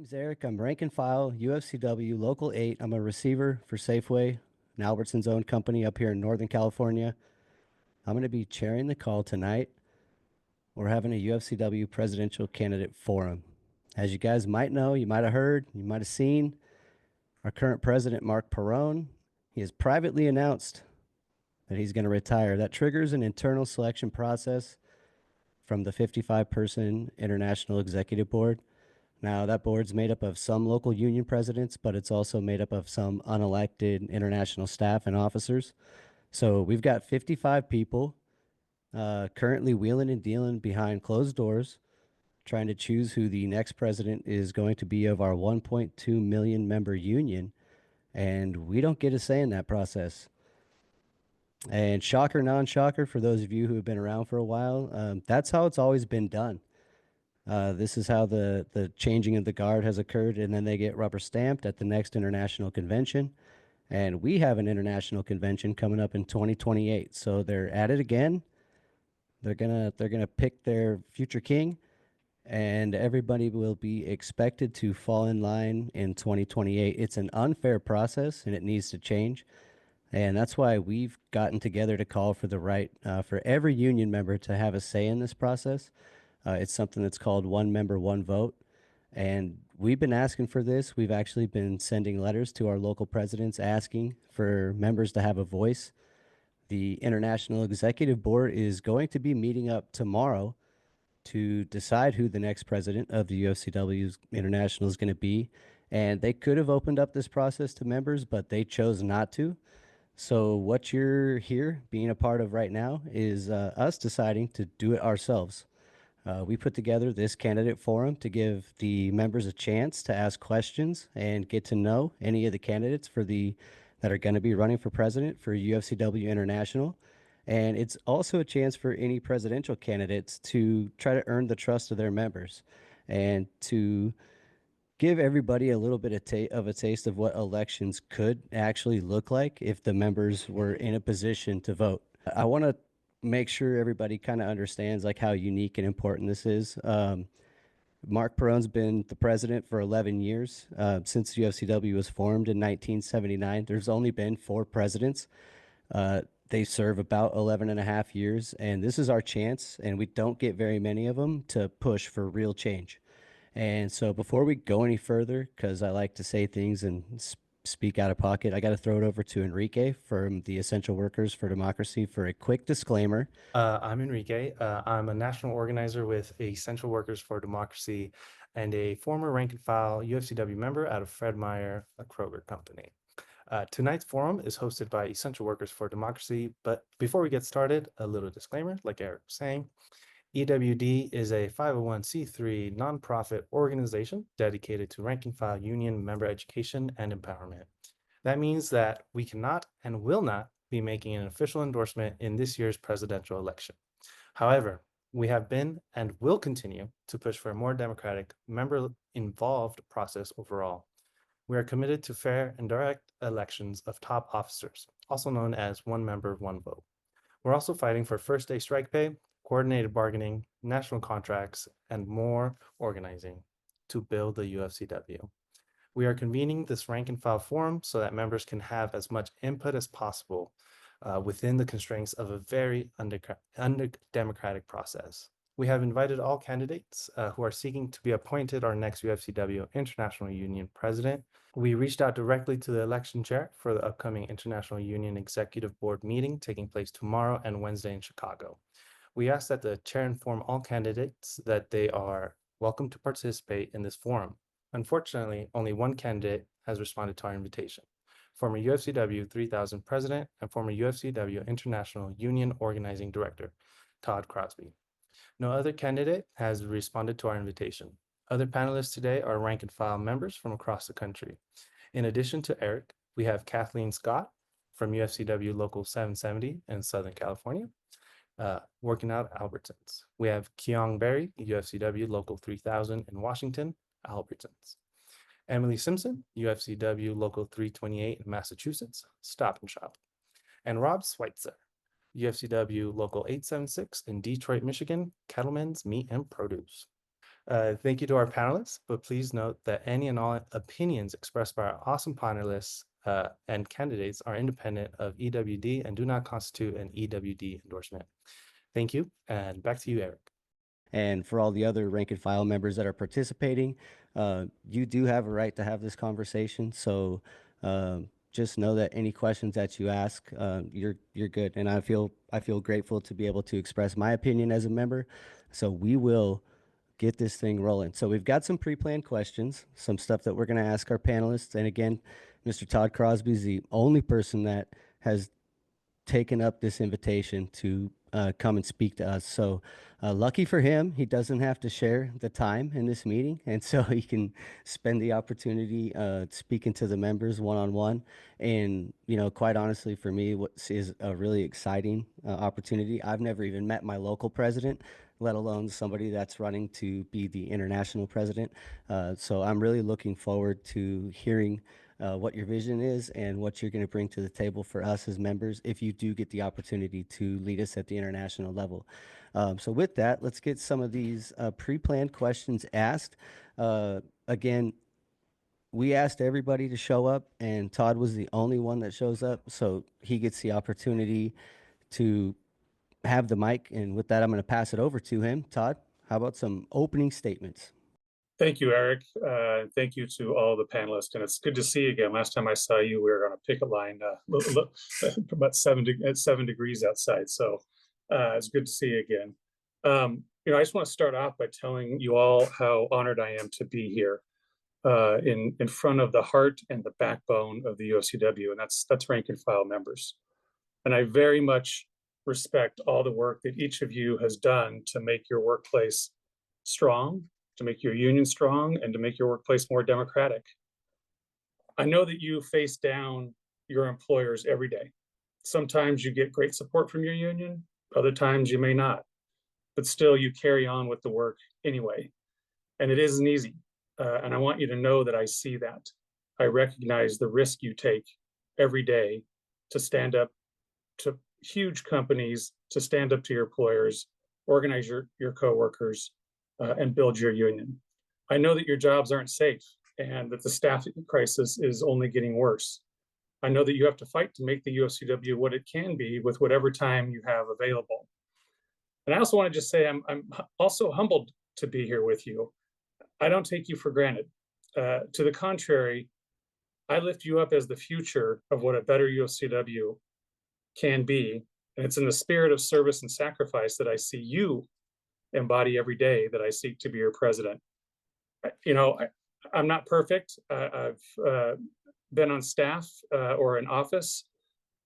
name's Eric. I'm rank and file, UFCW Local 8. I'm a receiver for Safeway, an Albertsons owned company up here in Northern California. I'm going to be chairing the call tonight. We're having a UFCW Presidential Candidate Forum. As you guys might know, you might have heard, you might have seen, our current president, Mark Perone, he has privately announced that he's going to retire. That triggers an internal selection process from the 55-person International Executive Board. Now, that board's made up of some local union presidents, but it's also made up of some unelected international staff and officers. So we've got 55 people currently wheeling and dealing behind closed doors, trying to choose who the next president is going to be of our 1.2 million member union. And we don't get a say in that process. And shocker, non-shocker, for those of you who have been around for a while, that's how it's always been done. This is how the changing of the guard has occurred, and then they get rubber stamped at the next international convention. And we have an international convention coming up in 2028. So they're at it again. They're gonna pick their future king, and everybody will be expected to fall in line in 2028. It's an unfair process, and it needs to change. And that's why we've gotten together to call for the right for every union member to have a say in this process. It's something that's called one member, one vote. And we've been asking for this. We've actually been sending letters to our local presidents asking for members to have a voice. The International Executive Board is going to be meeting up tomorrow to decide who the next president of the UFCW International is going to be. And they could have opened up this process to members, but they chose not to. So what you're here being a part of right now is us deciding to do it ourselves. We put together this candidate forum to give the members a chance to ask questions and get to know any of the candidates that are going to be running for president for UFCW International. And it's also a chance for any presidential candidates to try to earn the trust of their members and to give everybody a little bit of a taste of what elections could actually look like if the members were in a position to vote. I want to make sure everybody kind of understands like how unique and important this is. Mark Perone's been the president for 11 years. Since UFCW was formed in 1979, there's only been 4 presidents. They serve about 11 and a half years, and this is our chance, and we don't get very many of them, to push for real change. And so before we go any further, because I like to say things and speak out of pocket, I got to throw it over to Enrique from the Essential Workers for Democracy for a quick disclaimer. I'm Enrique. I'm a national organizer with Essential Workers for Democracy and a former rank and file UFCW member out of Fred Meyer, a Kroger company. Tonight's forum is hosted by Essential Workers for Democracy, but before we get started, a little disclaimer, like Eric was saying. EWD is a 501c3 nonprofit organization dedicated to rank and file union member education and empowerment. That means that we cannot and will not be making an official endorsement in this year's presidential election. However, we have been and will continue to push for a more democratic, member-involved process overall. We are committed to fair and direct elections of top officers, also known as one member, one vote. We're also fighting for first day strike pay, coordinated bargaining, national contracts, and more organizing to build the UFCW. We are convening this rank and file forum so that members can have as much input as possible within the constraints of a very undemocratic process. We have invited all candidates who are seeking to be appointed our next UFCW International Union President. We reached out directly to the election chair for the upcoming International Union Executive Board meeting taking place tomorrow and Wednesday in Chicago. We asked that the chair inform all candidates that they are welcome to participate in this forum. Unfortunately, only one candidate has responded to our invitation: former UFCW 3000 president and former UFCW International Union Organizing Director, Todd Crosby. No other candidate has responded to our invitation. Other panelists today are rank and file members from across the country. In addition to Eric, we have Kathleen Scott from UFCW Local 770 in Southern California, working out Albertsons. We have Keong Berry, UFCW Local 3000 in Washington, Albertsons. Emily Simpson, UFCW Local 328 in Massachusetts, Stop and Shop. And Rob Schweitzer, UFCW Local 876 in Detroit, Michigan, Cattlemen's Meat and Produce. Thank you to our panelists, but please note that any and all opinions expressed by our awesome panelists and candidates are independent of EWD and do not constitute an EWD endorsement. Thank you, and back to you, Eric. And for all the other rank and file members that are participating, you do have a right to have this conversation. So just know that any questions that you ask, you're good. And I feel grateful to be able to express my opinion as a member. So we will get this thing rolling. So we've got some pre-planned questions, some stuff that we're going to ask our panelists. And again, Mr. Todd Crosby is the only person that has taken up this invitation to come and speak to us. So lucky for him, he doesn't have to share the time in this meeting. And so he can spend the opportunity speaking to the members one-on-one. And, you know, quite honestly, for me, what is a really exciting opportunity. I've never even met my local president, let alone somebody that's running to be the international president. So I'm really looking forward to hearing what your vision is and what you're going to bring to the table for us as members if you do get the opportunity to lead us at the international level. So with that, let's get some of these pre-planned questions asked. Again, we asked everybody to show up, and Todd was the only one that shows up, so he gets the opportunity to have the mic. And with that, I'm going to pass it over to him. Todd, how about some opening statements? Thank you, Eric. Thank you to all the panelists, and it's good to see you again. Last time I saw you, we were on a picket line, about 7 degrees outside. So it's good to see you again. You know, I just want to start off by telling you all how honored I am to be here in front of the heart and the backbone of the UFCW, and that's rank and file members. And I very much respect all the work that each of you has done to make your workplace strong, to make your union strong, and to make your workplace more democratic. I know that you face down your employers every day. Sometimes you get great support from your union, other times you may not, but still you carry on with the work anyway. And it isn't easy. And I want you to know that I see that. I recognize the risk you take every day to stand up to huge companies, to stand up to your employers, organize your coworkers, and build your union. I know that your jobs aren't safe and that the staffing crisis is only getting worse. I know that you have to fight to make the UFCW what it can be with whatever time you have available. And I also want to just say I'm also humbled to be here with you. I don't take you for granted. To the contrary, I lift you up as the future of what a better UFCW can be. And it's in the spirit of service and sacrifice that I see you embody every day that I seek to be your president. You know, I'm not perfect. I've been on staff or in office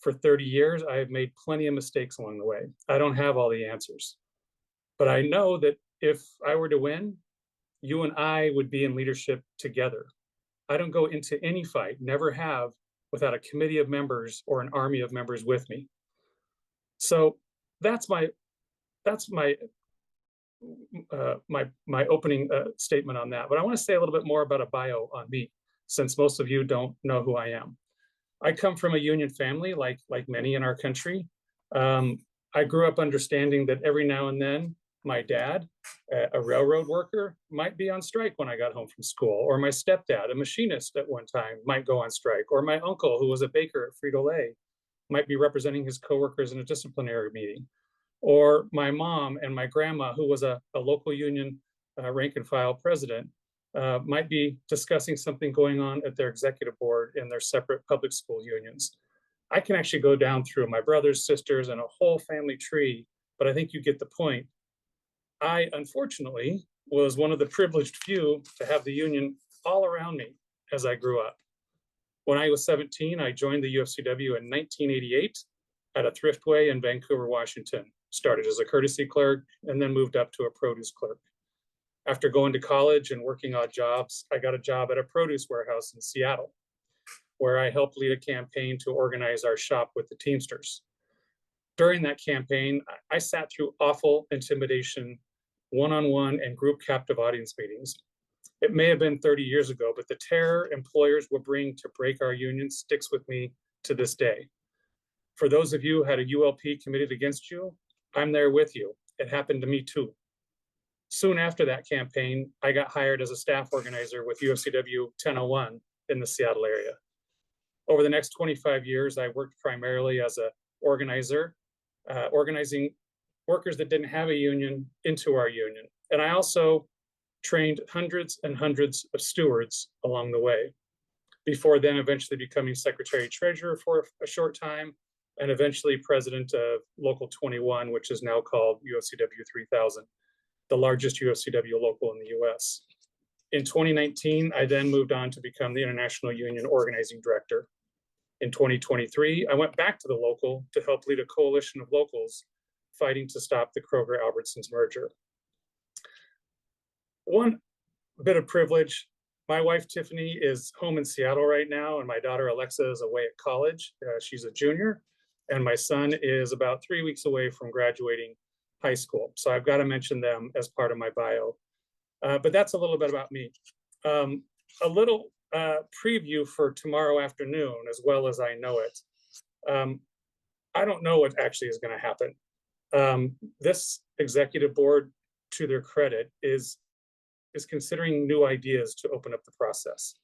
for 30 years. I have made plenty of mistakes along the way. I don't have all the answers, but I know that if I were to win, you and I would be in leadership together. I don't go into any fight, never have, without a committee of members or an army of members with me. So that's my opening statement on that. But I want to say a little bit more about a bio on me, since most of you don't know who I am. I come from a union family, like many in our country. I grew up understanding that every now and then, my dad, a railroad worker, might be on strike when I got home from school, or my stepdad, a machinist at one time, might go on strike, or my uncle, who was a baker at Frito-Lay, might be representing his coworkers in a disciplinary meeting. Or my mom and my grandma, who was a local union rank and file president, might be discussing something going on at their executive board in their separate public school unions. I can actually go down through my brothers, sisters, and a whole family tree, but I think you get the point. I, unfortunately, was one of the privileged few to have the union all around me as I grew up. When I was 17, I joined the UFCW in 1988 at a thriftway in Vancouver, Washington. Started as a courtesy clerk and then moved up to a produce clerk. After going to college and working odd jobs, I got a job at a produce warehouse in Seattle, where I helped lead a campaign to organize our shop with the Teamsters. During that campaign, I sat through awful intimidation, one-on-one and group captive audience meetings. It may have been 30 years ago, but the terror employers will bring to break our union sticks with me to this day. For those of you who had a ULP committed against you, I'm there with you. It happened to me too. Soon after that campaign, I got hired as a staff organizer with UFCW 1001 in the Seattle area. Over the next 25 years, I worked primarily as an organizer, organizing workers that didn't have a union into our union. And I also trained hundreds and hundreds of stewards along the way, before then eventually becoming secretary treasurer for a short time, and eventually president of Local 21, which is now called UFCW 3000, the largest UFCW local in the US. In 2019, I then moved on to become the International Union Organizing Director. In 2023, I went back to the local to help lead a coalition of locals fighting to stop the Kroger-Albertsons merger. One bit of privilege, my wife Tiffany is home in Seattle right now, and my daughter Alexa is away at college. She's a junior, and my son is about 3 weeks away from graduating high school. So I've got to mention them as part of my bio. But that's a little bit about me. A little preview for tomorrow afternoon, as well as I know it. I don't know what actually is going to happen. This executive board, to their credit, is considering new ideas to open up the process.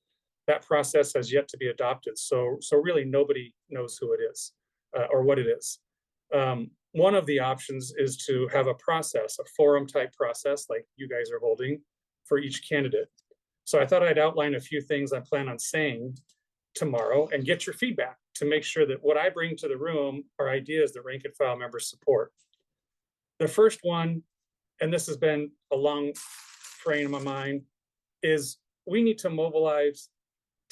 That process has yet to be adopted, so really nobody knows who it is or what it is. One of the options is to have a process, a forum type process like you guys are holding for each candidate. So I thought I'd outline a few things I plan on saying tomorrow and get your feedback to make sure that what I bring to the room are ideas that rank and file members support. The first one, and this has been a long frame in my mind, is we need to mobilize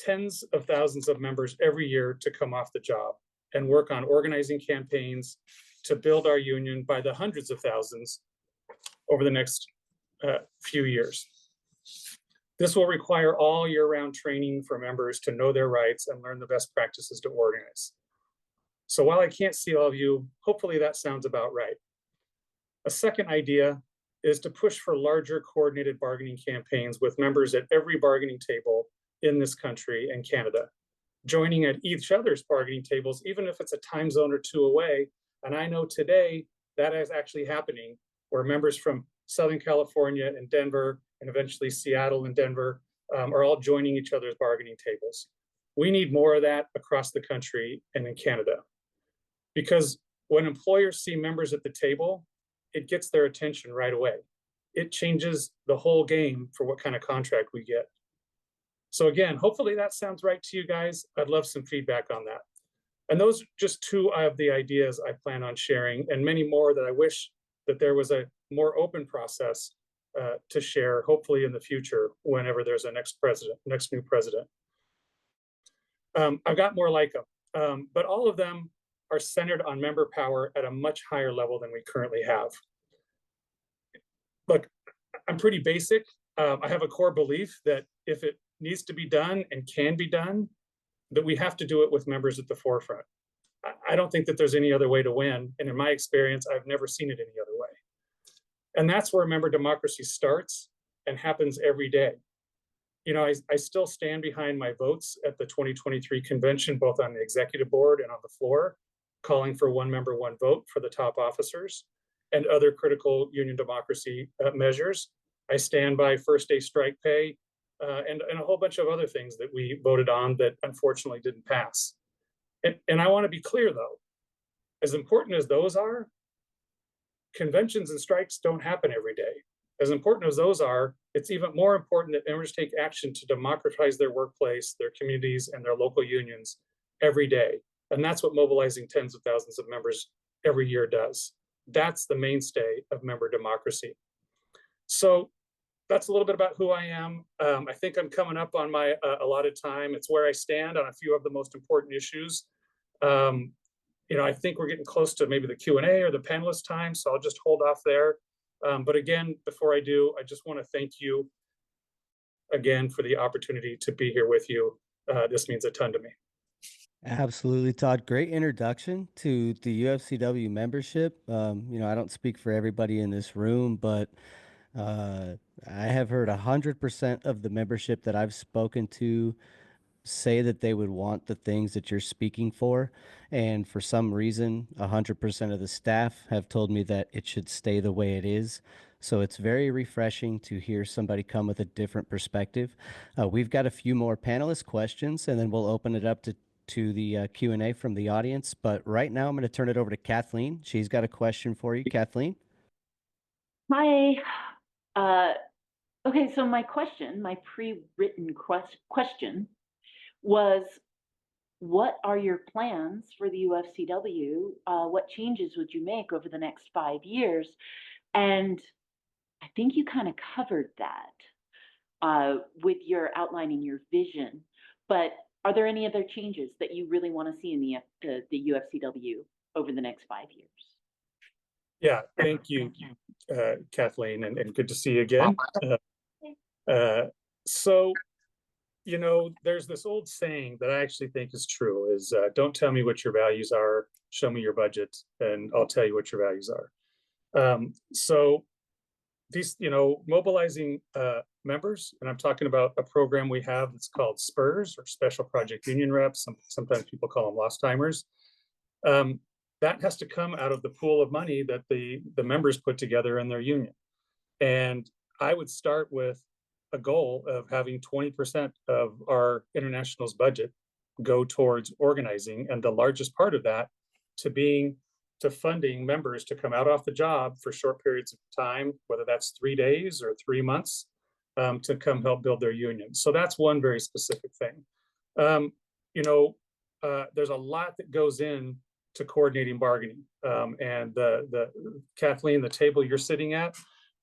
tens of thousands of members every year to come off the job and work on organizing campaigns to build our union by the hundreds of thousands over the next few years. This will require all year-round training for members to know their rights and learn the best practices to organize. So while I can't see all of you, hopefully that sounds about right. A second idea is to push for larger coordinated bargaining campaigns with members at every bargaining table in this country and Canada, joining at each other's bargaining tables, even if it's a time zone or two away. And I know today that is actually happening, where members from Southern California and Denver, and eventually Seattle and Denver, are all joining each other's bargaining tables. We need more of that across the country and in Canada. Because when employers see members at the table, it gets their attention right away. It changes the whole game for what kind of contract we get. So again, hopefully that sounds right to you guys. I'd love some feedback on that. And those are just two of the ideas I plan on sharing, and many more that I wish that there was a more open process to share, hopefully in the future, whenever there's a next new president. I've got more like them, but all of them are centered on member power at a much higher level than we currently have. Look, I'm pretty basic. I have a core belief that if it needs to be done and can be done, that we have to do it with members at the forefront. I don't think that there's any other way to win. And in my experience, I've never seen it any other way. And that's where member democracy starts and happens every day. You know, I still stand behind my votes at the 2023 convention, both on the executive board and on the floor, calling for one member, one vote for the top officers and other critical union democracy measures. I stand by first day strike pay and a whole bunch of other things that we voted on that unfortunately didn't pass. And I want to be clear, though, as important as those are, conventions and strikes don't happen every day. As important as those are, it's even more important that members take action to democratize their workplace, their communities, and their local unions every day. And that's what mobilizing tens of thousands of members every year does. That's the mainstay of member democracy. So that's a little bit about who I am. I think I'm coming up on my allotted time. It's where I stand on a few of the most important issues. You know, I think we're getting close to maybe the Q&A or the panelist time, so I'll just hold off there. But again, before I do, I just want to thank you again for the opportunity to be here with you. This means a ton to me. Absolutely, Todd. Great introduction to the UFCW membership. You know, I don't speak for everybody in this room, but I have heard 100% of the membership that I've spoken to say that they would want the things that you're speaking for. And for some reason, 100% of the staff have told me that it should stay the way it is. So it's very refreshing to hear somebody come with a different perspective. We've got a few more panelist questions, and then we'll open it up to the Q&A from the audience. But right now, I'm going to turn it over to Kathleen. She's got a question for you, Kathleen. Hi. Okay, so my pre-written question was, what are your plans for the UFCW? What changes would you make over the next 5 years? And I think you kind of covered that with your outlining your vision. But are there any other changes that you really want to see in the UFCW over the next 5 years? Yeah, thank you, Kathleen, and good to see you again. So, there's this old saying that I actually think is true, is don't tell me what your values are, show me your budget, and I'll tell you what your values are. So these, mobilizing members, and I'm talking about a program we have that's called SPURS, or Special Project Union Reps. Sometimes people call them lost timers. That has to come out of the pool of money that the members put together in their union. And I would start with a goal of having 20% of our internationals budget go towards organizing, and the largest part of that to funding members to come out off the job for short periods of time, whether that's 3 days or 3 months, to come help build their union. So that's one very specific thing. There's a lot that goes in to coordinating bargaining, and the Kathleen, the table you're sitting at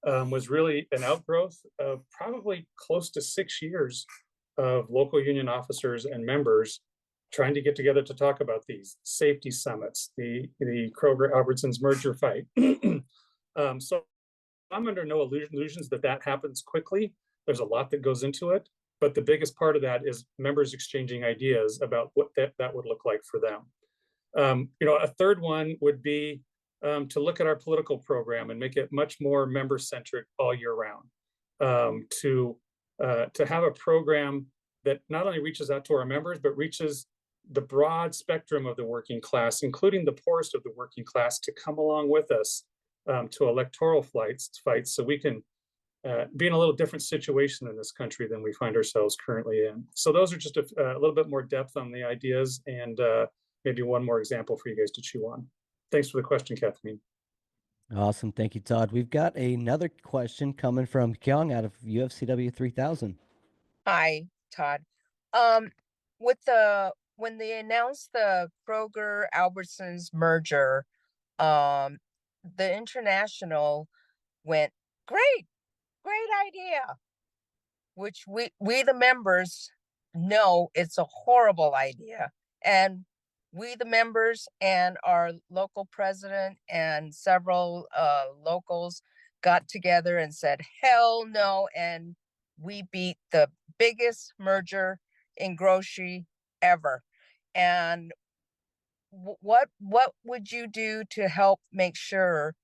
was really an outgrowth of probably close to 6 years of local union officers and members trying to get together to talk about these safety summits, the Kroger-Albertsons merger fight. So I'm under no illusions that happens quickly. There's a lot that goes into it, but the biggest part of that is members exchanging ideas about what that would look like for them. A third one would be to look at our political program and make it much more member-centric all year round. To have a program that not only reaches out to our members, but reaches the broad spectrum of the working class, including the poorest of the working class, to come along with us to electoral fights, so we can be in a little different situation in this country than we find ourselves currently in. So those are just a little bit more depth on the ideas, and maybe one more example for you guys to chew on. Thanks for the question, Kathleen. Awesome. Thank you, Todd. We've got another question coming from Kyung out of UFCW 3000. Hi, Todd. When they announced the Kroger-Albertsons merger, the International went, great idea, which we the members know it's a horrible idea. And we the members and our local president and several locals got together and said, hell no, and we beat the biggest merger in grocery ever. And what would you do to help make sure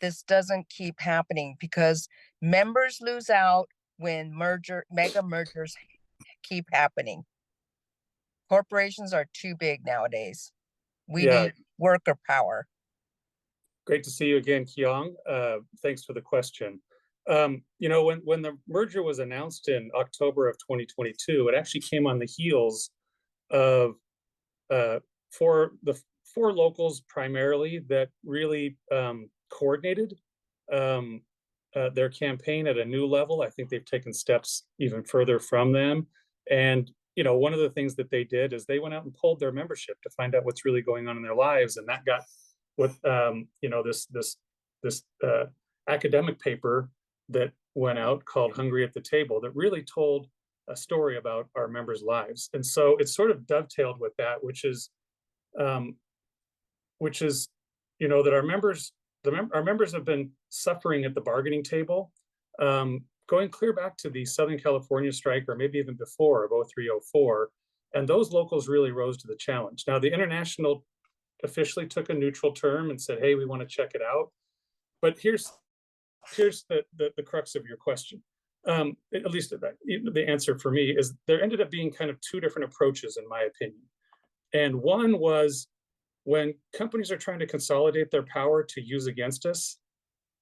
this doesn't keep happening? Because members lose out when mega mergers keep happening. Corporations are too big nowadays. We need worker power. Great to see you again, Kyung. Thanks for the question. When the merger was announced in October of 2022, it actually came on the heels of four locals primarily that really coordinated their campaign at a new level. I think they've taken steps even further from them. And one of the things that they did is they went out and polled their membership to find out what's really going on in their lives, and that got with this academic paper that went out called "Hungry at the Table" that really told a story about our members' lives. And so it's sort of dovetailed with that, which is that our members have been suffering at the bargaining table, going clear back to the Southern California strike, or maybe even before, of 03-04, and those locals really rose to the challenge. Now, the International officially took a neutral term and said, hey, we want to check it out. But here's the crux of your question. At least the answer for me is there ended up being kind of two different approaches, in my opinion. And one was, when companies are trying to consolidate their power to use against us,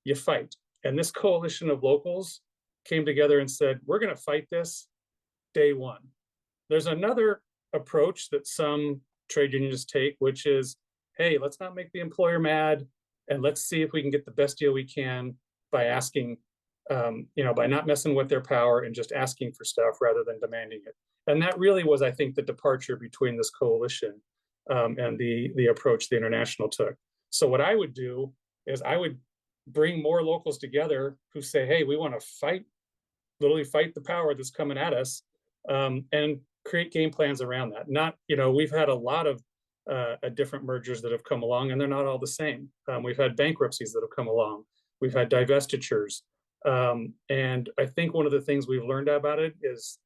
you fight. And this coalition of locals came together and said, we're going to fight this day one. There's another approach that some trade unions take, which is, hey, let's not make the employer mad, and let's see if we can get the best deal we can by asking, by not messing with their power and just asking for stuff rather than demanding it. And that really was, I think, the departure between this coalition and the approach the International took. So what I would do is I would bring more locals together who say, hey, we want to fight, literally fight the power that's coming at us, and create game plans around that. Not, we've had a lot of different mergers that have come along, and they're not all the same. We've had bankruptcies that have come along. We've had divestitures. And I think one of the things we've learned about it is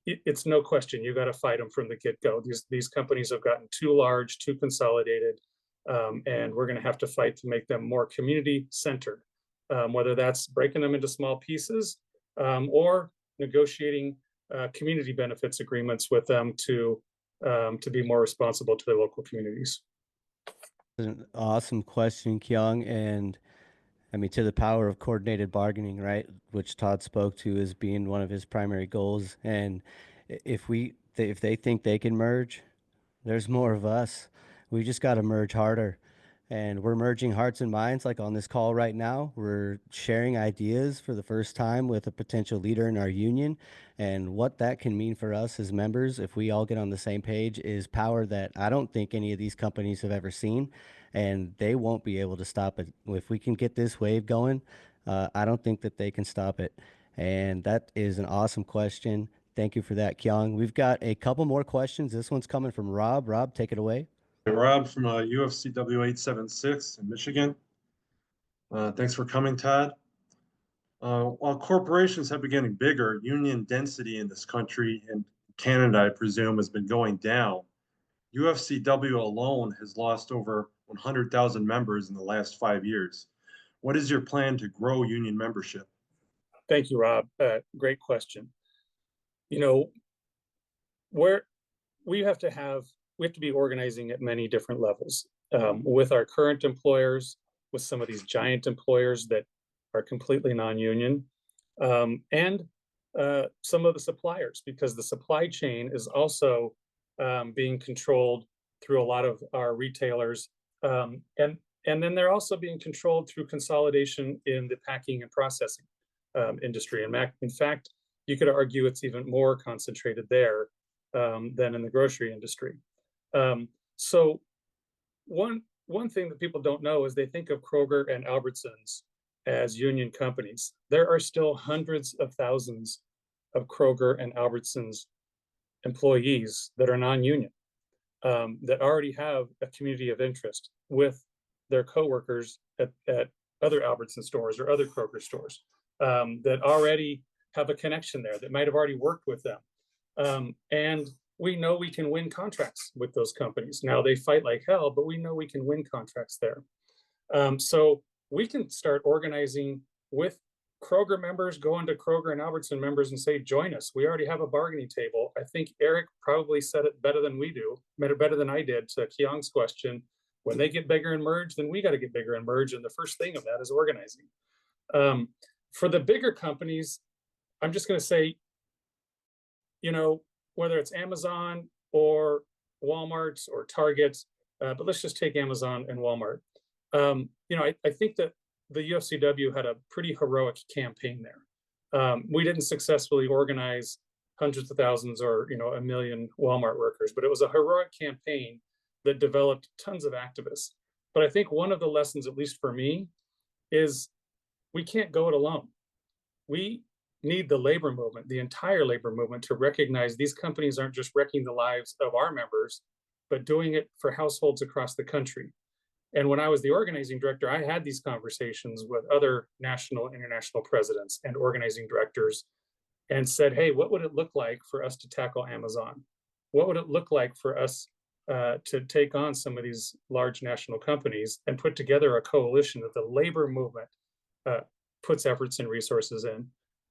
it's no question, you got to fight them from the get-go. These companies have gotten too large, too consolidated, and we're going to have to fight to make them more community-centered, whether that's breaking them into small pieces or negotiating community benefits agreements with them to be more responsible to their local communities. An awesome question, Kyung, and I mean, to the power of coordinated bargaining, right? Which Todd spoke to as being one of his primary goals. And if they think they can merge, there's more of us. We just got to merge harder. And we're merging hearts and minds, like on this call right now. We're sharing ideas for the first time with a potential leader in our union. And what that can mean for us as members, if we all get on the same page, is power that I don't think any of these companies have ever seen. And they won't be able to stop it. If we can get this wave going, I don't think that they can stop it. And that is an awesome question. Thank you for that, Kyung. We've got a couple more questions. This one's coming from Rob. Rob, take it away. Rob from UFCW 876 in Michigan. Thanks for coming, Todd. While corporations have been getting bigger, union density in this country and Canada, I presume, has been going down. UFCW alone has lost over 100,000 members in the last 5 years. What is your plan to grow union membership? Thank you, Rob. Great question. We have to be organizing at many different levels with our current employers, with some of these giant employers that are completely non-union, and some of the suppliers, because the supply chain is also being controlled through a lot of our retailers. And then they're also being controlled through consolidation in the packing and processing industry. And in fact, you could argue it's even more concentrated there than in the grocery industry. So one thing that people don't know is they think of Kroger and Albertsons as union companies. There are still hundreds of thousands of Kroger and Albertsons employees that are non-union, that already have a community of interest with their coworkers at other Albertson stores or other Kroger stores, that already have a connection there, that might have already worked with them. And we know we can win contracts with those companies. Now they fight like hell, but we know we can win contracts there. So we can start organizing with Kroger members, go into Kroger and Albertson members and say, join us. We already have a bargaining table. I think Eric probably said it better than we do, better than I did to Kyung's question. When they get bigger and merge, then we got to get bigger and merge. And the first thing of that is organizing. For the bigger companies, I'm just going to say, whether it's Amazon or Walmart or Target, but let's just take Amazon and Walmart. I think that the UFCW had a pretty heroic campaign there. We didn't successfully organize hundreds of thousands or, 1 million Walmart workers, but it was a heroic campaign that developed tons of activists. But I think one of the lessons, at least for me, is we can't go it alone. We need the labor movement, the entire labor movement, to recognize these companies aren't just wrecking the lives of our members, but doing it for households across the country. And when I was the organizing director, I had these conversations with other national, international presidents and organizing directors and said, hey, what would it look like for us to tackle Amazon? What would it look like for us to take on some of these large national companies and put together a coalition that the labor movement puts efforts and resources in?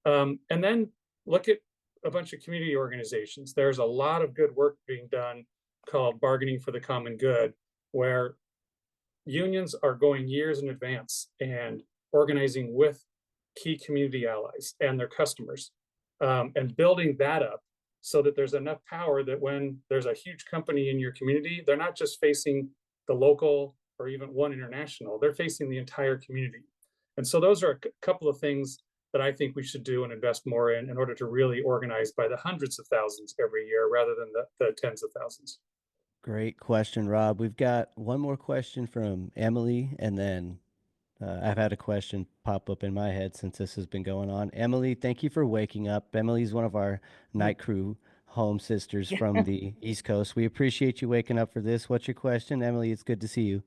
And then look at a bunch of community organizations. There's a lot of good work being done called Bargaining for the Common Good, where unions are going years in advance and organizing with key community allies and their customers, and building that up so that there's enough power that when there's a huge company in your community, they're not just facing the local or even one international, they're facing the entire community. And so those are a couple of things that I think we should do and invest more in order to really organize by the hundreds of thousands every year rather than the tens of thousands. Great question, Rob. We've got one more question from Emily, and then I've had a question pop up in my head since this has been going on. Emily, thank you for waking up. Emily's one of our night crew home sisters from the East Coast. We appreciate you waking up for this. What's your question, Emily? It's good to see you.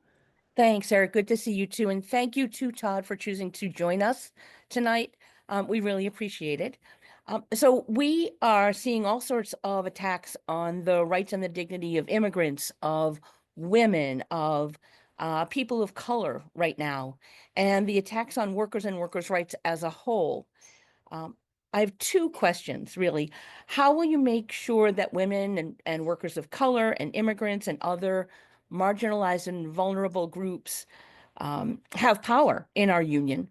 Thanks, Eric. Good to see you too. And thank you to Todd for choosing to join us tonight. We really appreciate it. So we are seeing all sorts of attacks on the rights and the dignity of immigrants, of women, of people of color right now, and the attacks on workers and workers' rights as a whole. I have two questions, really. How will you make sure that women and workers of color and immigrants and other marginalized and vulnerable groups have power in our union?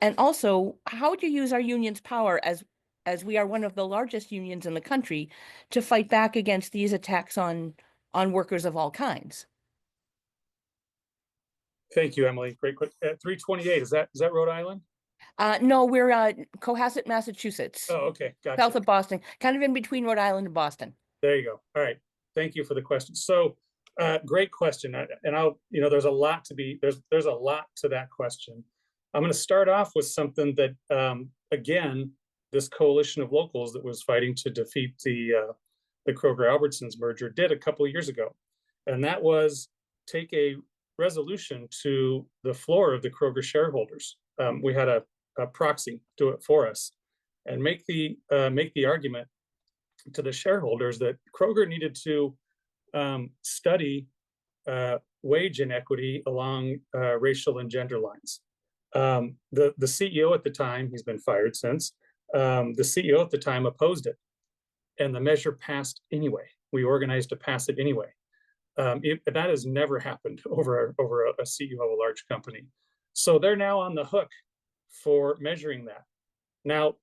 And also, how would you use our union's power as we are one of the largest unions in the country to fight back against these attacks on workers of all kinds? Thank you, Emily. Great question. 328, is that Rhode Island? No, we're Cohasset, Massachusetts, Oh, okay, gotcha. south of Boston, kind of in between Rhode Island and Boston. There you go. All right. Thank you for the question. So, great question. And I'll, there's a lot there's a lot to that question. I'm going to start off with something that, again, this coalition of locals that was fighting to defeat the Kroger-Albertsons merger did a couple of years ago. And that was take a resolution to the floor of the Kroger shareholders. We had a proxy do it for us and make the argument to the shareholders that Kroger needed to study wage inequity along racial and gender lines. The CEO at the time, he's been fired since, the CEO at the time opposed it, and the measure passed anyway. We organized to pass it anyway. That has never happened over a CEO of a large company. So they're now on the hook for measuring that. Now,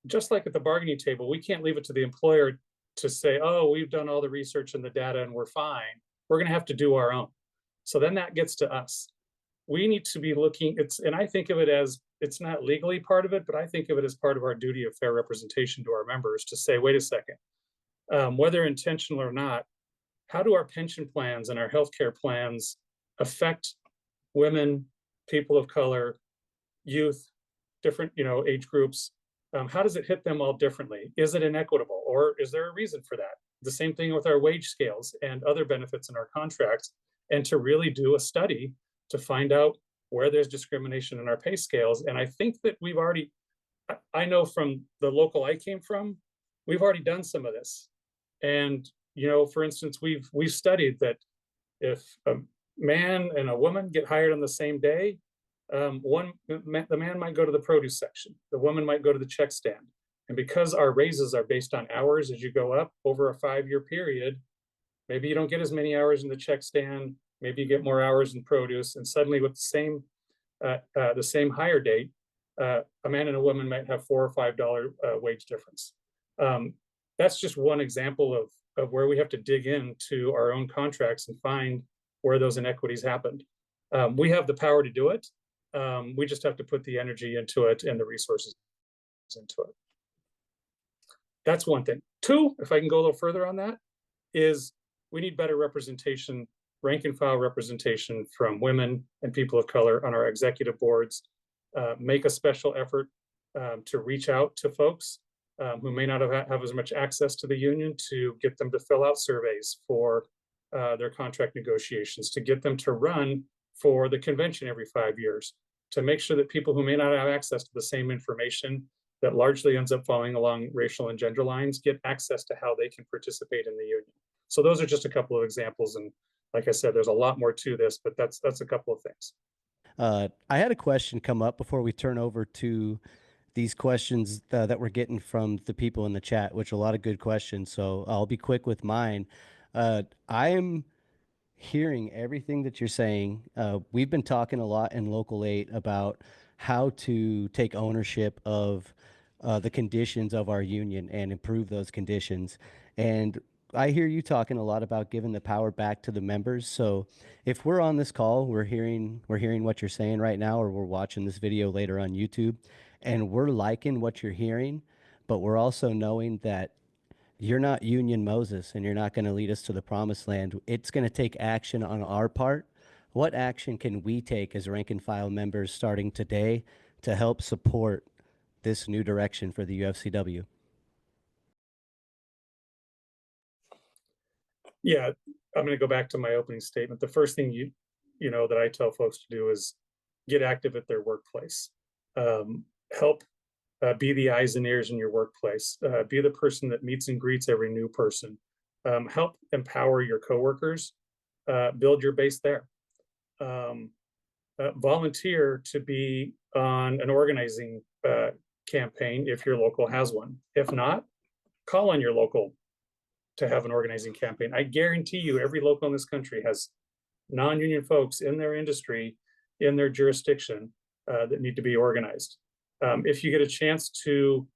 just like at the bargaining table, we can't leave it to the employer to say, oh, we've done all the research and the data and we're fine. We're going to have to do our own. So then that gets to us. We need to be looking, and I think of it as, it's not legally part of it, but I think of it as part of our duty of fair representation to our members to say, wait a second, whether intentional or not, how do our pension plans and our healthcare plans affect women, people of color, youth, different age groups? How does it hit them all differently? Is it inequitable, or is there a reason for that? The same thing with our wage scales and other benefits in our contracts, and to really do a study to find out where there's discrimination in our pay scales. And I think that we've already, I know from the local I came from, we've already done some of this. And for instance, we've studied that if a man and a woman get hired on the same day, the man might go to the produce section, the woman might go to the check stand. And because our raises are based on hours as you go up over a 5-year period, maybe you don't get as many hours in the check stand, maybe you get more hours in produce, and suddenly with the same hire date, a man and a woman might have $4 or $5 wage difference. That's just one example of where we have to dig into our own contracts and find where those inequities happened. We have the power to do it. We just have to put the energy into it and the resources into it. That's one thing. Two, if I can go a little further on that, is we need better representation, rank and file representation from women and people of color on our executive boards. Make a special effort to reach out to folks who may not have as much access to the union, to get them to fill out surveys for their contract negotiations, to get them to run for the convention every 5 years, to make sure that people who may not have access to the same information that largely ends up falling along racial and gender lines get access to how they can participate in the union. So those are just a couple of examples. And like I said, there's a lot more to this, but that's a couple of things. I had a question come up before we turn over to these questions that we're getting from the people in the chat, which are a lot of good questions. So I'll be quick with mine. I am hearing everything that you're saying. We've been talking a lot in Local 8 about how to take ownership of the conditions of our union and improve those conditions. And I hear you talking a lot about giving the power back to the members. So if we're on this call, we're hearing what you're saying right now, or we're watching this video later on YouTube, and we're liking what you're hearing, but we're also knowing that you're not Union Moses and you're not going to lead us to the promised land. It's going to take action on our part. What action can we take as rank and file members starting today to help support this new direction for the UFCW? Yeah, I'm going to go back to my opening statement. The first thing you know that I tell folks to do is get active at their workplace. Help be the eyes and ears in your workplace. Be the person that meets and greets every new person. Help empower your coworkers. Build your base there. Volunteer to be on an organizing campaign if your local has one. If not, call on your local to have an organizing campaign. I guarantee you every local in this country has non-union folks in their industry, in their jurisdiction that need to be organized. If you get a chance to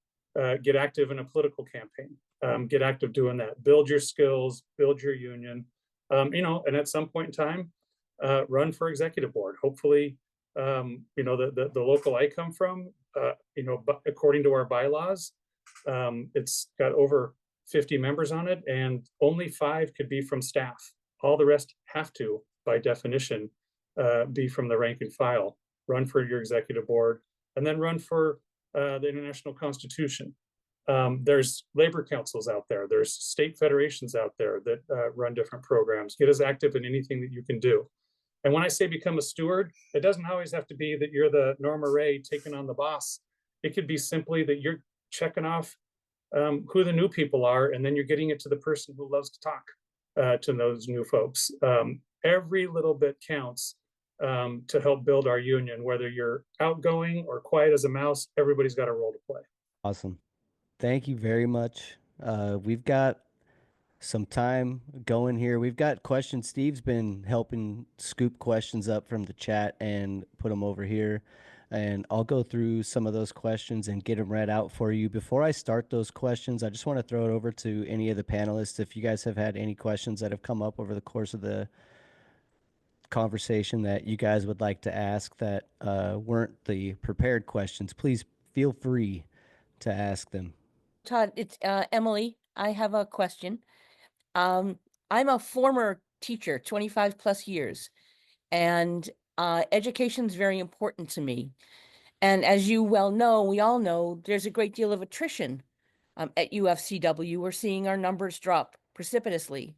get active in a political campaign, get active doing that. Build your skills, build your union, and at some point in time, run for executive board. Hopefully, the local I come from, according to our bylaws, it's got over 50 members on it, and only 5 could be from staff. All the rest have to, by definition, be from the rank and file. Run for your executive board, and then run for the International Constitution. There's labor councils out there. There's state federations out there that run different programs. Get as active in anything that you can do. And when I say become a steward, it doesn't always have to be that you're the Norma Ray taking on the boss. It could be simply that you're checking off who the new people are, and then you're getting it to the person who loves to talk to those new folks. Every little bit counts to help build our union. Whether you're outgoing or quiet as a mouse, everybody's got a role to play. Awesome. Thank you very much. We've got some time going here. We've got questions. Steve's been helping scoop questions up from the chat and put them over here. And I'll go through some of those questions and get them read out for you. Before I start those questions, I just want to throw it over to any of the panelists. If you guys have had any questions that have come up over the course of the conversation that you guys would like to ask that weren't the prepared questions, please feel free to ask them. Todd, it's Emily. I have a question. I'm a former teacher, 25 plus years, and education is very important to me. And as you well know, we all know, there's a great deal of attrition at UFCW. We're seeing our numbers drop precipitously.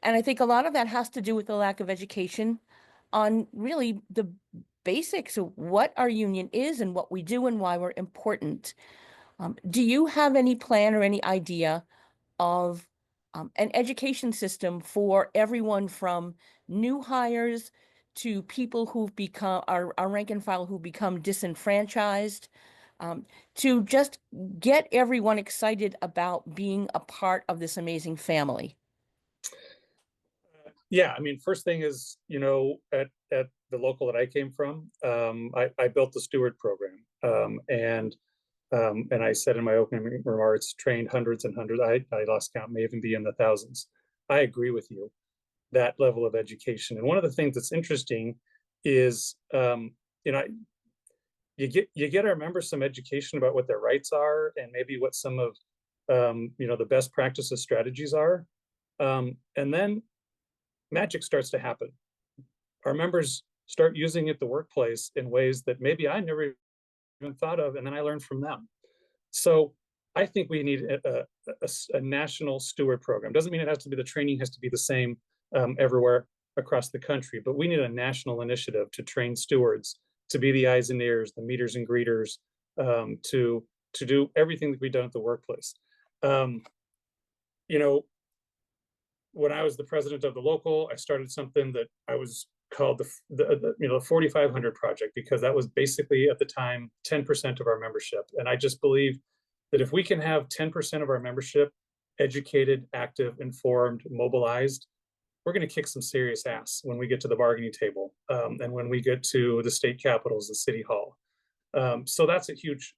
And I think a lot of that has to do with the lack of education on really the basics of what our union is and what we do and why we're important. Do you have any plan or any idea of an education system for everyone from new hires to people who've become our rank and file who become disenfranchised, to just get everyone excited about being a part of this amazing family? Yeah, I mean, first thing is, at the local that I came from, I built the steward program, and I said in my opening remarks, trained hundreds and hundreds. I lost count, may even be in the thousands. I agree with you, that level of education. And one of the things that's interesting is, you get our members some education about what their rights are and maybe what some of the best practices strategies are, and then magic starts to happen. Our members start using it at the workplace in ways that maybe I never even thought of, and then I learned from them. So I think we need a national steward program. Doesn't mean it has to be, the training has to be the same everywhere across the country, but we need a national initiative to train stewards to be the eyes and ears, the meeters and greeters, to do everything that we've done at the workplace. When I was the president of the local, I started something that I was called the 4500 project, because that was basically at the time 10% of our membership. And I just believe that if we can have 10% of our membership educated, active, informed, mobilized, we're going to kick some serious ass when we get to the bargaining table, and when we get to the state capitals, the city hall. So that's a huge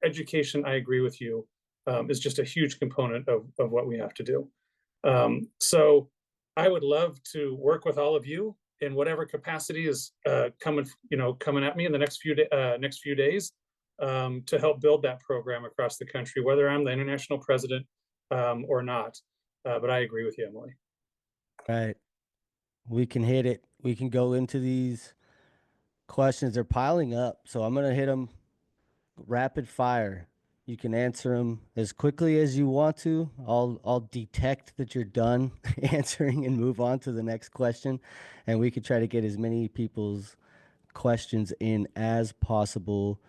education. I agree with you, is just a huge component of what we have to do. So I would love to work with all of you in whatever capacity is coming at me in the next few days, to help build that program across the country, whether I'm the international president or not. But I agree with you, Emily. Right. We can hit it. We can go into these questions. They're piling up. So I'm going to hit them rapid fire. You can answer them as quickly as you want to. I'll detect that you're done answering and move on to the next question. And we could try to get as many people's questions in as possible.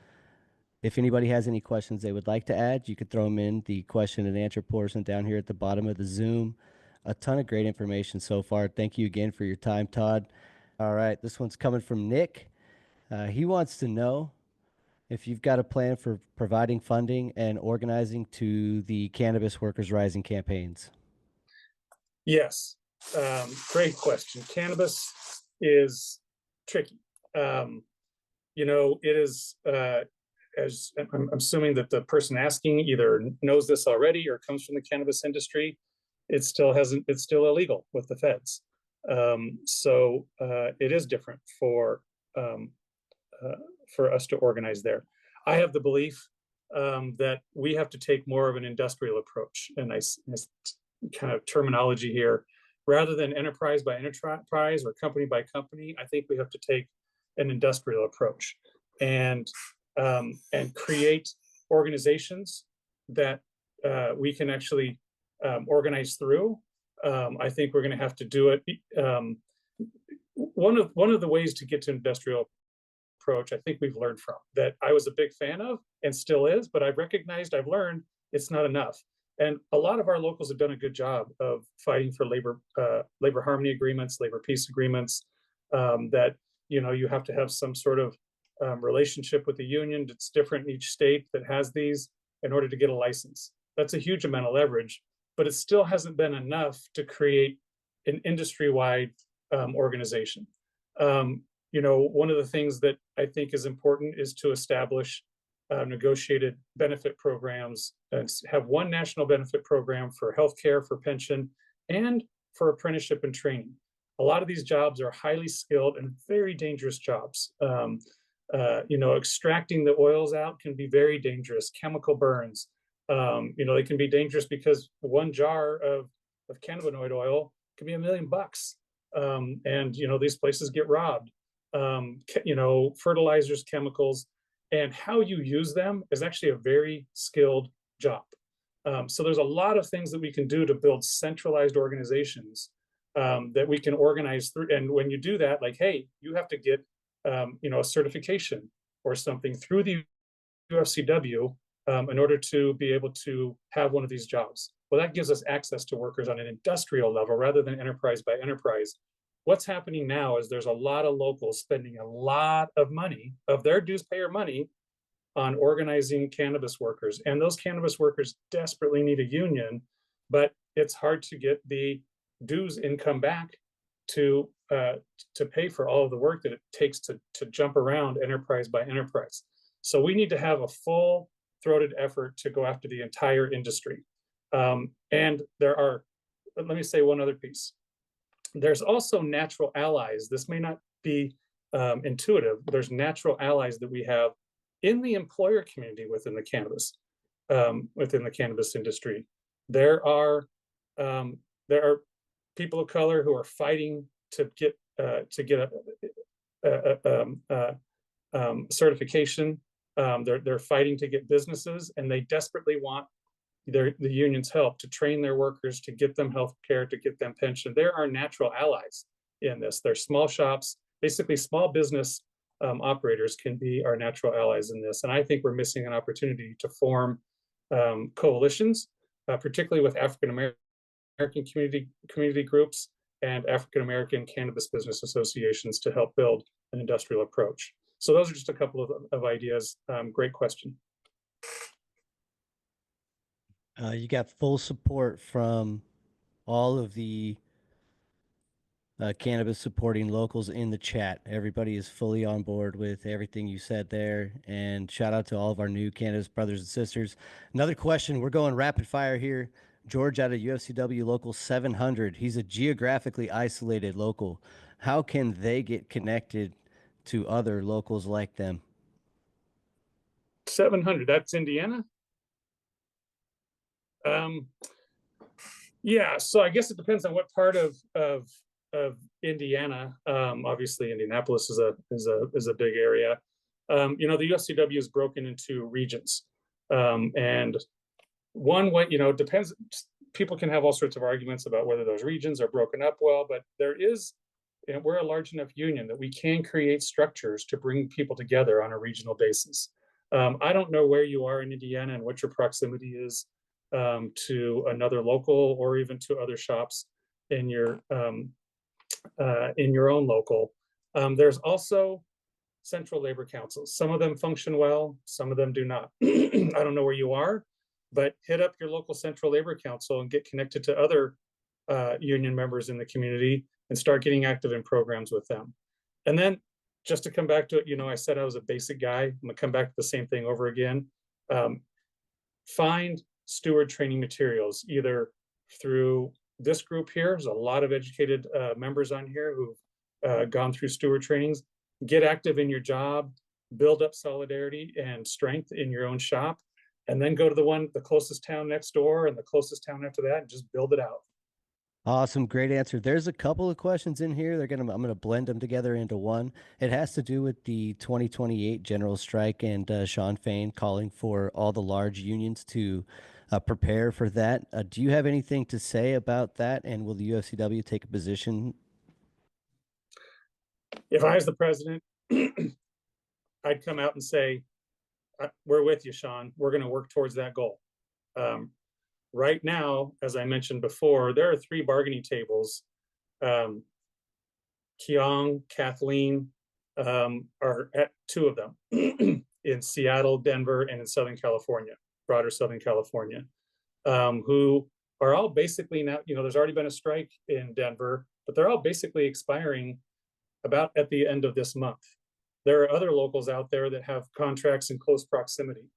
If anybody has any questions they would like to add, you could throw them in the question and answer portion down here at the bottom of the Zoom. A ton of great information so far. Thank you again for your time, Todd. All right, this one's coming from Nick. He wants to know if you've got a plan for providing funding and organizing to the Cannabis Workers Rising campaigns. Yes, great question. Cannabis is tricky. It is, as I'm assuming that the person asking either knows this already or comes from the cannabis industry, it's still illegal with the feds. So it is different for us to organize there. I have the belief that we have to take more of an industrial approach, and I kind of terminology here, rather than enterprise by enterprise or company by company. I think we have to take an industrial approach and create organizations that we can actually organize through. I think we're going to have to do it. One of the ways to get to industrial approach, I think we've learned from, that I was a big fan of and still is, but I've learned it's not enough. And a lot of our locals have done a good job of fighting for labor harmony agreements, labor peace agreements, that, you have to have some sort of relationship with the union that's different in each state that has these in order to get a license. That's a huge amount of leverage, but it still hasn't been enough to create an industry-wide organization. One of the things that I think is important is to establish negotiated benefit programs and have one national benefit program for healthcare, for pension, and for apprenticeship and training. A lot of these jobs are highly skilled and very dangerous jobs. Extracting the oils out can be very dangerous. Chemical burns, they can be dangerous because one jar of cannabinoid oil can be $1 million. And these places get robbed. Fertilizers, chemicals, and how you use them is actually a very skilled job. So there's a lot of things that we can do to build centralized organizations that we can organize through. And when you do that, like, hey, you have to get a certification or something through the UFCW in order to be able to have one of these jobs. Well, that gives us access to workers on an industrial level rather than enterprise by enterprise. What's happening now is there's a lot of locals spending a lot of money, of their dues payer money, on organizing cannabis workers. And those cannabis workers desperately need a union, but it's hard to get the dues income back to pay for all of the work that it takes to jump around enterprise by enterprise. So we need to have a full-throated effort to go after the entire industry. And let me say one other piece. There's also natural allies. This may not be intuitive. There's natural allies that we have in the employer community within the cannabis industry. There are people of color who are fighting to get a certification. They're fighting to get businesses, and they desperately want the union's help to train their workers, to get them health care, to get them pension. There are natural allies in this. They're small shops, basically small business operators can be our natural allies in this. And I think we're missing an opportunity to form coalitions, particularly with African-American community groups and African-American cannabis business associations to help build an industrial approach. So those are just a couple of ideas. Great question. You got full support from all of the cannabis supporting locals in the chat. Everybody is fully on board with everything you said there. And shout out to all of our new cannabis brothers and sisters. Another question. We're going rapid fire here. George out of UFCW Local 700. He's a geographically isolated local. How can they get connected to other locals like them? 700, that's Indiana? Yeah, so I guess it depends on what part of Indiana. Obviously, Indianapolis is a big area. You know, the UFCW is broken into regions, and one way, you know, it depends. People can have all sorts of arguments about whether those regions are broken up well, but there is, you know, we're a large enough union that we can create structures to bring people together on a regional basis. I don't know where you are in Indiana and what your proximity is to another local or even to other shops in your own local. There's also central labor councils. Some of them function well, some of them do not. I don't know where you are, but hit up your local central labor council and get connected to other union members in the community and start getting active in programs with them. And then just to come back to it, you know, I said I was a basic guy. I'm gonna come back to the same thing over again. Find steward training materials, either through this group here. There's a lot of educated members on here who've gone through steward trainings. Get active in your job, build up solidarity and strength in your own shop, and then go to the closest town next door and the closest town after that and just build it out. Awesome. Great answer. There's a couple of questions in here. I'm going to blend them together into one. It has to do with the 2028 general strike and Sean Fain calling for all the large unions to prepare for that. Do you have anything to say about that? And will the UFCW take a position? If I was the president, I'd come out and say, we're with you, Sean. We're going to work towards that goal. Right now, as I mentioned before, there are 3 bargaining tables. Keong, Kathleen are at 2 of them in Seattle, Denver, and in Southern California, broader Southern California, who are all basically now, you know, there's already been a strike in Denver, but they're all basically expiring about at the end of this month. There are other locals out there that have contracts in close proximity.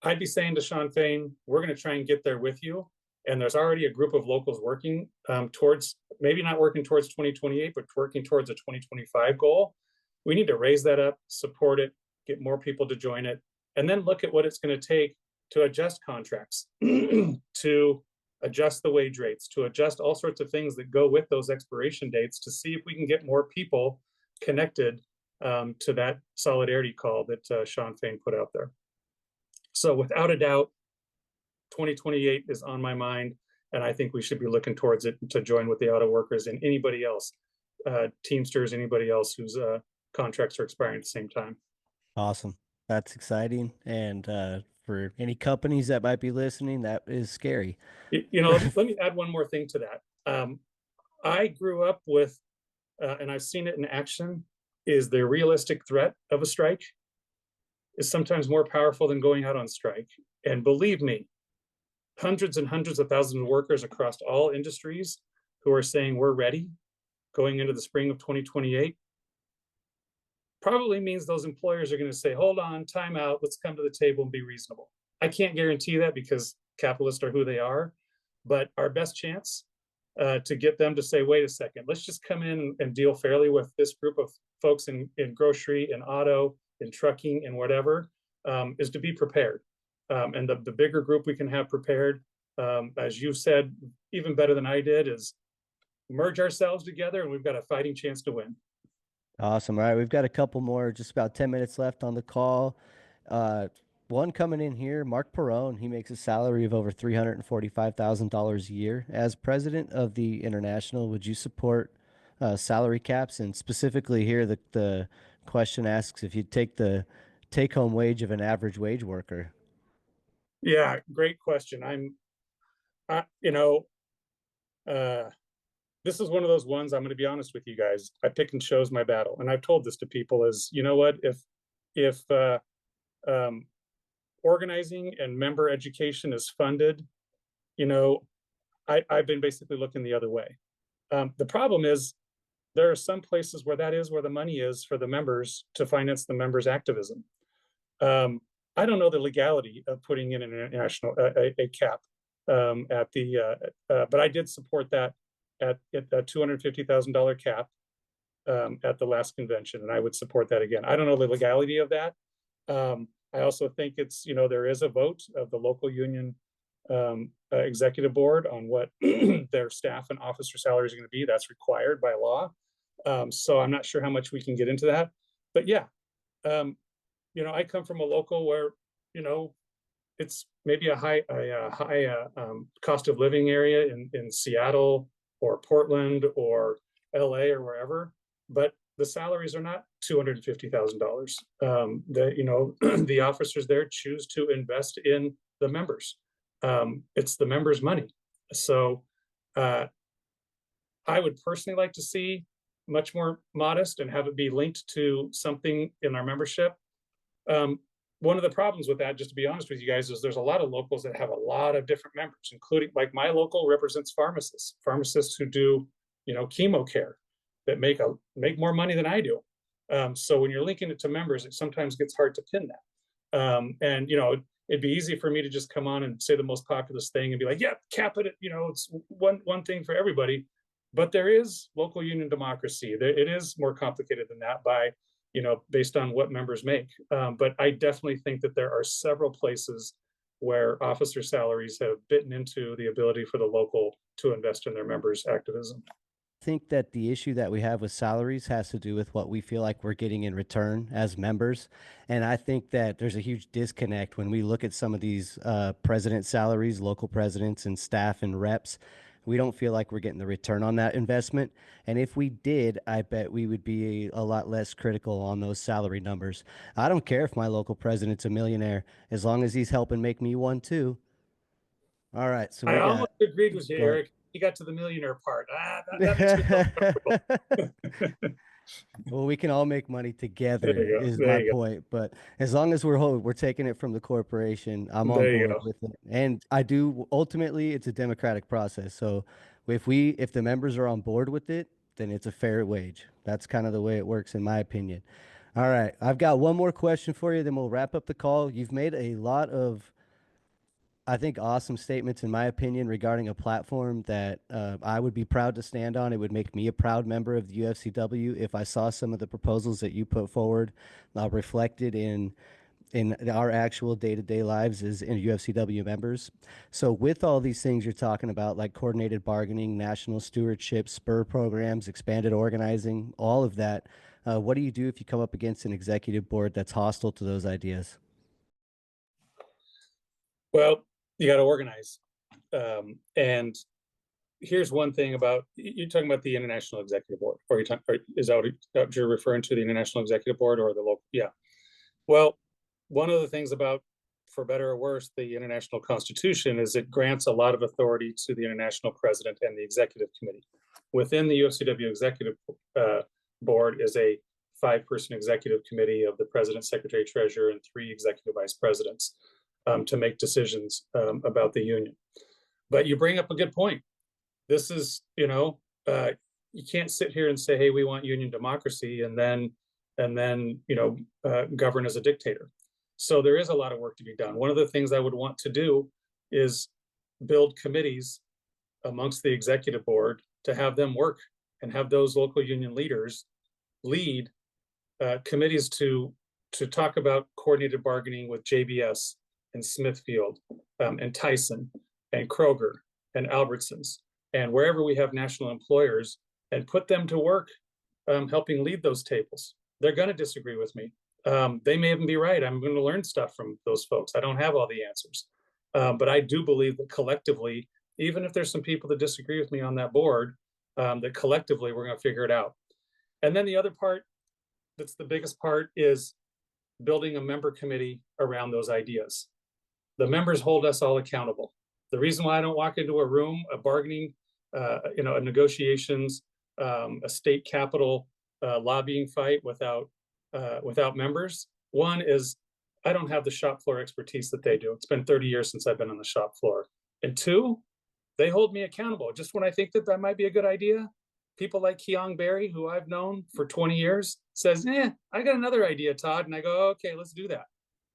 I'd be saying to Sean Fain, we're going to try and get there with you. And there's already a group of locals working towards, maybe not working towards 2028, but working towards a 2025 goal. We need to raise that up, support it, get more people to join it, and then look at what it's going to take to adjust contracts, to adjust the wage rates, to adjust all sorts of things that go with those expiration dates to see if we can get more people connected to that solidarity call that Sean Fain put out there. So without a doubt, 2028 is on my mind, and I think we should be looking towards it to join with the auto workers and anybody else, Teamsters, anybody else whose contracts are expiring at the same time. Awesome. That's exciting. And for any companies that might be listening, that is scary. You know, let me add one more thing to that. I grew up with, and I've seen it in action, is the realistic threat of a strike is sometimes more powerful than going out on strike. And believe me, hundreds and hundreds of thousands of workers across all industries who are saying we're ready going into the spring of 2028 probably means those employers are going to say, hold on, time out, let's come to the table and be reasonable. I can't guarantee that because capitalists are who they are, but our best chance to get them to say, wait a second, let's just come in and deal fairly with this group of folks in grocery and auto, in trucking and whatever, is to be prepared. And the bigger group we can have prepared, as you said, even better than I did, is merge ourselves together and we've got a fighting chance to win. Awesome. All right. We've got a couple more, just about 10 minutes left on the call. One coming in here, Mark Perone. He makes a salary of over $345,000 a year. As president of the International, would you support salary caps? And specifically here, the question asks if you'd take the take-home wage of an average wage worker. Yeah, great question. This is one of those ones, I'm going to be honest with you guys, I pick and chose my battle. And I've told this to people is, you know what, if organizing and member education is funded, you know, I've been basically looking the other way. The problem is there are some places where that is where the money is for the members to finance the members' activism. I don't know the legality of putting in an international a cap at the, but I did support that at a $250,000 cap at the last convention, and I would support that again. I don't know the legality of that. I also think it's, you know, there is a vote of the local union executive board on what their staff and officer salaries are going to be. That's required by law. So I'm not sure how much we can get into that, but yeah, you know, I come from a local where, you know, it's maybe a high cost of living area in Seattle or Portland or LA or wherever, but the salaries are not $250,000. The, you know, the officers there choose to invest in the members. It's the members' money. So I would personally like to see much more modest and have it be linked to something in our membership. One of the problems with that, just to be honest with you guys, is there's a lot of locals that have a lot of different members, including, like, my local represents pharmacists who do, you know, chemo care, that make more money than I do. So when you're linking it to members, it sometimes gets hard to pin that. And, you know, it'd be easy for me to just come on and say the most populous thing and be like, yeah, cap it at, you know, it's one thing for everybody. But there is local union democracy. It is more complicated than that by, you know, based on what members make. But I definitely think that there are several places where officer salaries have bitten into the ability for the local to invest in their members' activism. I think that the issue that we have with salaries has to do with what we feel like we're getting in return as members. And I think that there's a huge disconnect when we look at some of these president salaries, local presidents and staff and reps. We don't feel like we're getting the return on that investment. And if we did, I bet we would be a lot less critical on those salary numbers. I don't care if my local president's a millionaire, as long as he's helping make me one too. All right, so we I got. almost agreed with you, Go ahead. Eric. You got to the millionaire part. That makes me feel comfortable. Well, we can all make money together There you go. is There my you go. point. But as long as we're taking it from the corporation, I'm on There you board go. with it. And I do, ultimately it's a democratic process. So if the members are on board with it, then it's a fair wage. That's kind of the way it works in my opinion. All right, I've got one more question for you, then we'll wrap up the call. You've made a lot of, I think, awesome statements, in my opinion, regarding a platform that I would be proud to stand on. It would make me a proud member of the UFCW if I saw some of the proposals that you put forward reflected in our actual day-to-day lives as in UFCW members. So with all these things you're talking about, like coordinated bargaining, national stewardship, spur programs, expanded organizing, all of that, what do you do if you come up against an executive board that's hostile to those ideas? Well, you got to organize. And here's one thing about, you're talking about the International Executive Board, or is that what you're referring to, the International Executive Board or the local? Yeah. Well, one of the things about, for better or worse, the International Constitution is it grants a lot of authority to the International President and the Executive Committee. Within the UFCW Executive Board is a 5-person executive committee of the President, Secretary, Treasurer, and 3 executive vice presidents to make decisions about the union. But you bring up a good point. This is, you know, you can't sit here and say, hey, we want union democracy, and then you know, govern as a dictator. So there is a lot of work to be done. One of the things I would want to do is build committees amongst the executive board to have them work and have those local union leaders lead committees to talk about coordinated bargaining with JBS and Smithfield and Tyson and Kroger and Albertsons and wherever we have national employers, and put them to work helping lead those tables. They're going to disagree with me. They may even be right. I'm going to learn stuff from those folks. I don't have all the answers. But I do believe that collectively, even if there's some people that disagree with me on that board, that collectively we're going to figure it out. And then the other part, that's the biggest part, is building a member committee around those ideas. The members hold us all accountable. The reason why I don't walk into a room, a bargaining, you know, a negotiations, a state capitol lobbying fight without members, one is I don't have the shop floor expertise that they do. It's been 30 years since I've been on the shop floor. And 2, they hold me accountable. Just when I think that might be a good idea, people like Keong Barry, who I've known for 20 years, says, I got another idea, Todd. And I go, okay, let's do that.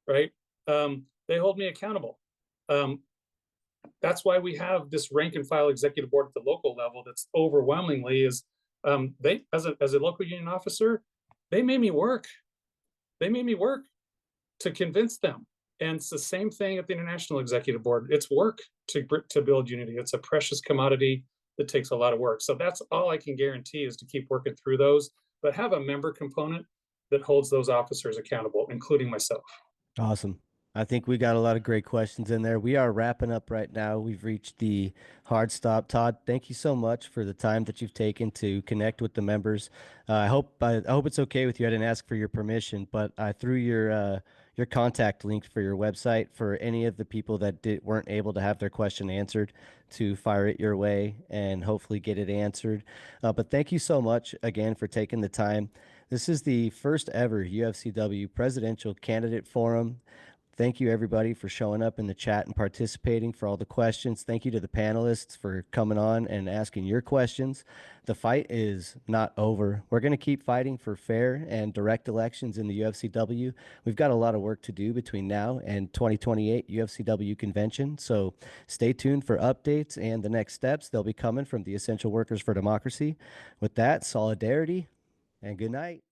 Right. They hold me accountable. That's why we have this rank and file executive board at the local level. That's overwhelmingly is they, as a local union officer, they made me work. They made me work to convince them. And it's the same thing at the International Executive Board. It's work to build unity. It's a precious commodity that takes a lot of work. So that's all I can guarantee is to keep working through those, but have a member component that holds those officers accountable, including myself. Awesome. I think we got a lot of great questions in there. We are wrapping up right now. We've reached the hard stop. Todd, thank you so much for the time that you've taken to connect with the members. I hope it's okay with you. I didn't ask for your permission, but I threw your contact link for your website for any of the people that weren't able to have their question answered to fire it your way and hopefully get it answered. But thank you so much again for taking the time. This is the first ever UFCW Presidential Candidate Forum. Thank you, everybody, for showing up in the chat and participating, for all the questions. Thank you to the panelists for coming on and asking your questions. The fight is not over. We're going to keep fighting for fair and direct elections in the UFCW. We've got a lot of work to do between now and 2028 UFCW convention. So stay tuned for updates and the next steps. They'll be coming from the Essential Workers for Democracy. With that, solidarity and good night.